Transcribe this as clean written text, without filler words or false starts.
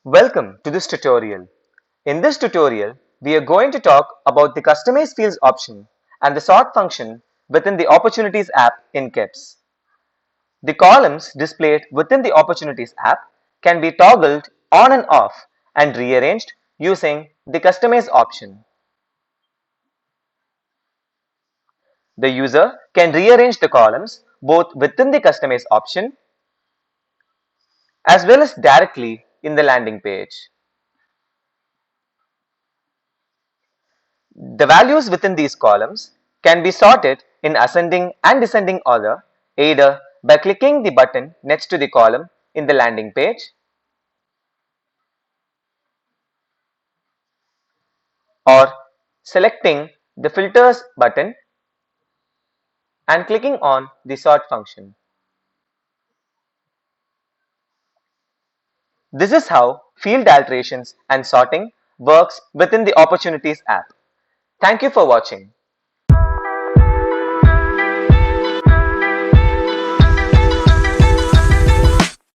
Welcome to this tutorial. In this tutorial, we are going to talk about the Customize Fields option and the sort function within the Opportunities app in KEBS. The columns displayed within the Opportunities app can be toggled on and off and rearranged using the Customize option. The user can rearrange the columns both within the Customize option as well as directly in the landing page. The values within these columns can be sorted in ascending and descending order either by clicking the button next to the column in the landing page or selecting the filters button and clicking on the sort function. This is how field alterations and sorting works within the Opportunities app. Thank you for watching.